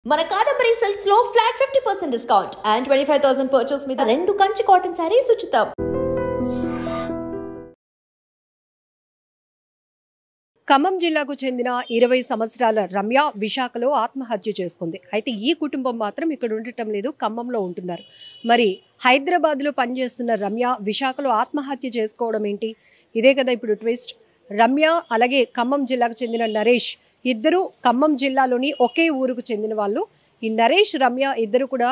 మన కాదంబరి సిల్క్స్ లో flat 50% discount and 25,000 purchase మీద 2 కంచి కాటన్ సారీస్ ఉచితం. ఖమ్మం జిల్లాకు చెందిన 20 సంవత్సరాల రమ్య విశాఖలో ఆత్మహత్య చేసుకుంది. అయితే ఈ కుటుంబం మాత్రం ఇక్కడ ఉండటం లేదు, ఖమ్మంలో ఉంటున్నారు. మరి హైదరాబాద్లో పనిచేస్తున్న రమ్య విశాఖలో ఆత్మహత్య చేసుకోవడం ఏంటి? ఇదే కదా ఇప్పుడు ట్విస్ట్. రమ్య అలాగే ఖమ్మం జిల్లాకు చెందిన నరేష్ ఇద్దరు ఖమ్మం జిల్లాలోని ఒకే ఊరుకు చెందిన వాళ్ళు. ఈ నరేష్ రమ్య ఇద్దరు కూడా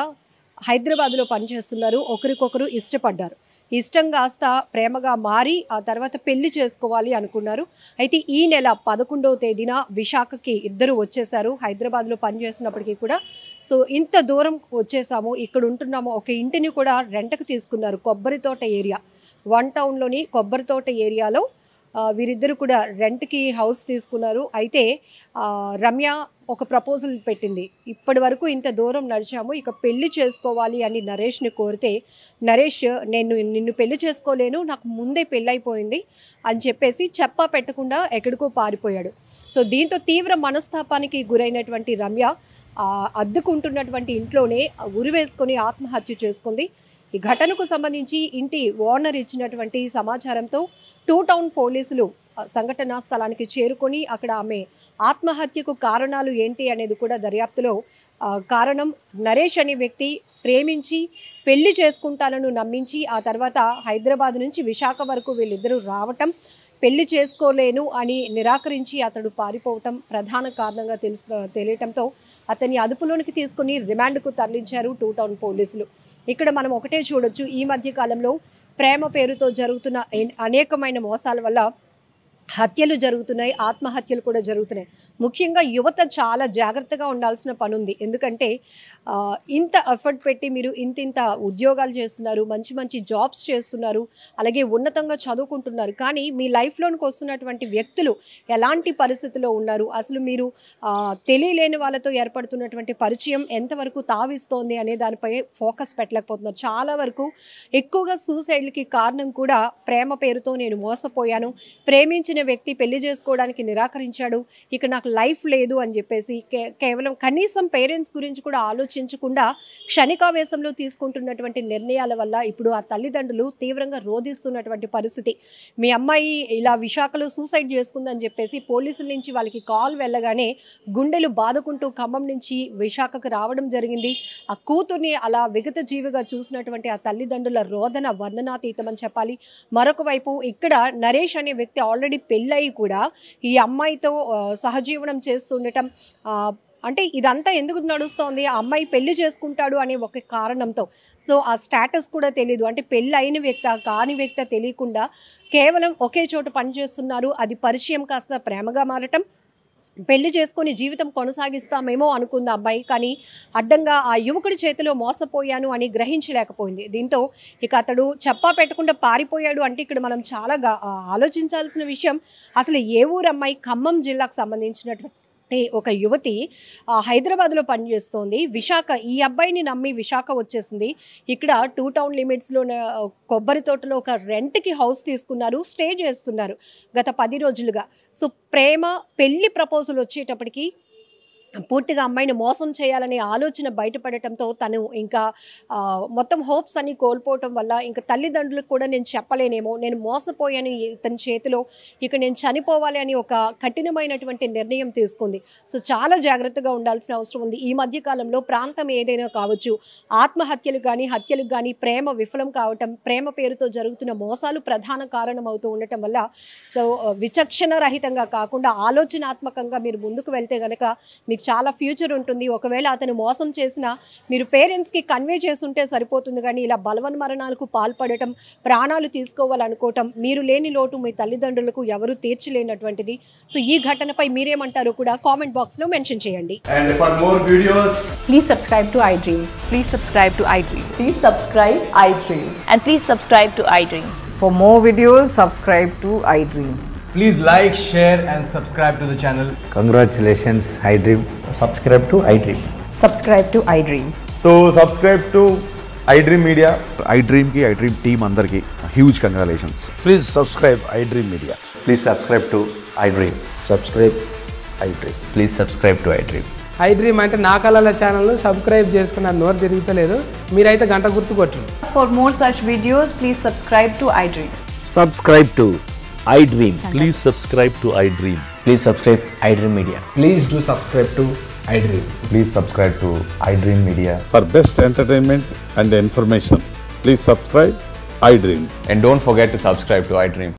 హైదరాబాద్లో పనిచేస్తున్నారు. ఒకరికొకరు ఇష్టపడ్డారు. ఇష్టం కాస్త ప్రేమగా మారి ఆ తర్వాత పెళ్లి చేసుకోవాలి అనుకున్నారు. అయితే ఈ నెల 11వ తేదీన విశాఖకి ఇద్దరు వచ్చేసారు. హైదరాబాద్లో పనిచేస్తున్నప్పటికీ కూడా సో ఇంత దూరం వచ్చేసాము, ఇక్కడ ఉంటున్నాము. ఒక ఇంటిని కూడా రెంట్కి తీసుకున్నారు. కొబ్బరితోట ఏరియా, 1 టౌన్లోని కొబ్బరితోట ఏరియాలో వీరిద్దరు కూడా రెంట్కి హౌస్ తీసుకున్నారు. అయితే రమ్య ఒక ప్రపోజల్ పెట్టింది. ఇప్పటి వరకు ఇంత దూరం నడిచాము, ఇక పెళ్లి చేసుకోవాలి అని నరేష్ని కోరితే నరేష్ నిన్ను పెళ్లి చేసుకోలేను, నాకు ముందే పెళ్ళైపోయింది అని చెప్పేసి చెప్పా పెట్టకుండా ఎక్కడికో పారిపోయాడు. సో దీంతో తీవ్ర మనస్తాపానికి గురైనటువంటి రమ్య అద్దెకుంటున్నటువంటి ఇంట్లోనే ఉరివేసుకొని ఆత్మహత్య చేసుకుంది. ఈ ఘటనకు సంబంధించి ఇంటి ఓనర్ ఇచ్చినటువంటి సమాచారంతో 2 టౌన్ పోలీసులు సంఘటనా స్థలానికి చేరుకొని అక్కడ ఆమె ఆత్మహత్యకు కారణాలు ఏంటి అనేది కూడా దర్యాప్తులో కారణం నరేష్ అనే వ్యక్తి ప్రేమించి పెళ్లి చేసుకుంటానని నమ్మించి ఆ తర్వాత హైదరాబాద్ నుంచి విశాఖ వరకు వీళ్ళిద్దరూ రావటం, పెళ్లి చేసుకోలేను అని నిరాకరించి అతడు పారిపోవటం ప్రధాన కారణంగా తెలియటంతో అతన్ని అదుపులోనికి తీసుకుని రిమాండ్కు తరలించారు 2 టౌన్ పోలీసులు. ఇక్కడ మనం ఒకటే చూడొచ్చు, ఈ మధ్య కాలంలో ప్రేమ పేరుతో జరుగుతున్న అనేకమైన మోసాల వల్ల హత్యలు జరుగుతున్నాయి, ఆత్మహత్యలు కూడా జరుగుతున్నాయి. ముఖ్యంగా యువత చాలా జాగ్రత్తగా ఉండాల్సిన పని ఉంది. ఎందుకంటే ఇంత ఎఫర్ట్ పెట్టి మీరు ఇంత ఉద్యోగాలు చేస్తున్నారు, మంచి మంచి జాబ్స్ చేస్తున్నారు, అలాగే ఉన్నతంగా చదువుకుంటున్నారు. కానీ మీ లైఫ్లోనికి వస్తున్నటువంటి వ్యక్తులు ఎలాంటి పరిస్థితిలో ఉన్నారు, అసలు మీరు తెలియలేని వాళ్ళతో ఏర్పడుతున్నటువంటి పరిచయం ఎంతవరకు తావిస్తోంది అనే దానిపై ఫోకస్ పెట్టలేకపోతున్నారు. చాలా వరకు ఎక్కువగా సూసైడ్లకి కారణం కూడా ప్రేమ పేరుతో నేను మోసపోయాను, ప్రేమించిన వ్యక్తి పెళ్లి చేసుకోవడానికి నిరాకరించాడు, ఇక నాకు లైఫ్ లేదు అని చెప్పేసి కేవలం కనీసం పేరెంట్స్ గురించి కూడా ఆలోచించకుండా క్షణికావేశంలో తీసుకుంటున్నటువంటి నిర్ణయాల వల్ల ఇప్పుడు ఆ తల్లిదండ్రులు తీవ్రంగా రోధిస్తున్నటువంటి పరిస్థితి. మీ అమ్మాయి ఇలా విశాఖలో సూసైడ్ చేసుకుందని చెప్పేసి పోలీసుల నుంచి వాళ్ళకి కాల్ వెళ్ళగానే గుండెలు బాదుకుంటూ ఖమ్మం నుంచి విశాఖకు రావడం జరిగింది. ఆ కూతుర్ని అలా విగత జీవిగా చూసినటువంటి ఆ తల్లిదండ్రుల రోదన వర్ణనాతీతమని చెప్పాలి. మరొక వైపు ఇక్కడ నరేష్ అనే వ్యక్తి ఆల్రెడీ పెళ్ళయి కూడా ఈ అమ్మాయితో సహజీవనం చేస్తుండటం, అంటే ఇదంతా ఎందుకు నడుస్తోంది, ఆ అమ్మాయి పెళ్లి చేసుకుంటాడు అనే ఒక కారణంతో. సో ఆ స్టేటస్ కూడా తెలీదు, అంటే పెళ్ళి అయిన వ్యక్తి కాని వ్యక్తి తెలియకుండా కేవలం ఒకే చోట పనిచేస్తున్నారు. అది పరిచయం కాస్త ప్రేమగా మారటం, పెళ్లి చేసుకొని జీవితం కొనసాగిస్తామేమో అనుకుంది అబ్బాయి. కానీ అడ్డంగా ఆ యువకుడి చేతిలో మోసపోయాను అని గ్రహించలేకపోయింది. దీంతో ఇక అతడు చెప్పా పెట్టకుండా పారిపోయాడు. అంటే ఇక్కడ మనం చాలా ఆలోచించాల్సిన విషయం, అసలు ఏ ఊరు అమ్మాయి, ఖమ్మం జిల్లాకు సంబంధించినటువంటి ఒక యువతి హైదరాబాద్లో పనిచేస్తోంది. విశాఖ ఈ అబ్బాయిని నమ్మి విశాఖ వచ్చేసింది. ఇక్కడ 2 టౌన్ లిమిట్స్లో కొబ్బరి తోటలో ఒక రెంట్కి హౌస్ తీసుకున్నారు, స్టే చేస్తున్నారు గత 10 రోజులుగా. సో ప్రేమ పెళ్లి ప్రపోజల్ వచ్చేటప్పటికి పూర్తిగా అమ్మాయిని మోసం చేయాలనే ఆలోచన బయటపడటంతో తను ఇంకా మొత్తం హోప్స్ అన్ని కోల్పోవటం వల్ల ఇంకా తల్లిదండ్రులకు కూడా నేను చెప్పలేనేమో, నేను మోసపోయాను ఇతని చేతిలో, ఇక నేను చనిపోవాలి అని ఒక కఠినమైనటువంటి నిర్ణయం తీసుకుంది. సో చాలా జాగ్రత్తగా ఉండాల్సిన అవసరం ఉంది. ఈ మధ్యకాలంలో ప్రాంతం ఏదైనా కావచ్చు, ఆత్మహత్యలు కానీ హత్యలకు కానీ ప్రేమ విఫలం కావటం, ప్రేమ పేరుతో జరుగుతున్న మోసాలు ప్రధాన కారణం అవుతూ ఉండటం వల్ల సో విచక్షణ రహితంగా కాకుండా ఆలోచనాత్మకంగా మీరు ముందుకు వెళ్తే కనుక మీకు చాలా ఫ్యూచర్ ఉంటుంది. ఒకవేళ అతను మోసం చేసినా మీరు పేరెంట్స్కి కన్వే చేస్తుంటే సరిపోతుంది. కానీ ఇలా బలవన్మరణాలకు పాల్పడటం, ప్రాణాలు తీసుకోవాలనుకోవటం, మీరు లేని లోటు మీ తల్లిదండ్రులకు ఎవరు తీర్చలేనటువంటిది. సో ఈ ఘటనపై మీరేమంటారో కూడా కామెంట్ బాక్స్లో మెన్షన్ చేయండి. And for more videos, please subscribe to iDream. Please subscribe to iDream. Please subscribe iDream. And please subscribe to iDream. For more videos, subscribe to iDream. please like, share and subscribe to the channel. Congratulations, iDream. Subscribe to iDream. Subscribe to iDream. So subscribe to iDream Media. iDream ki iDream team andarki huge congratulations. Please subscribe iDream Media. Please subscribe to iDream. Subscribe iDream. Please subscribe to iDream. I dream అంటే నా కళల ఛానల్ను subscribe చేసుకున్న నోరు తిరుగుతలేదు. మీరైతే గంట గుర్తు కొట్టండి. For more such videos, please subscribe to iDream. Subscribe to iDream. Please subscribe to iDream. Please subscribe iDream Media. Please do subscribe to iDream. Please subscribe to iDream Media. For best entertainment and information, please subscribe iDream. And don't forget to subscribe to iDream.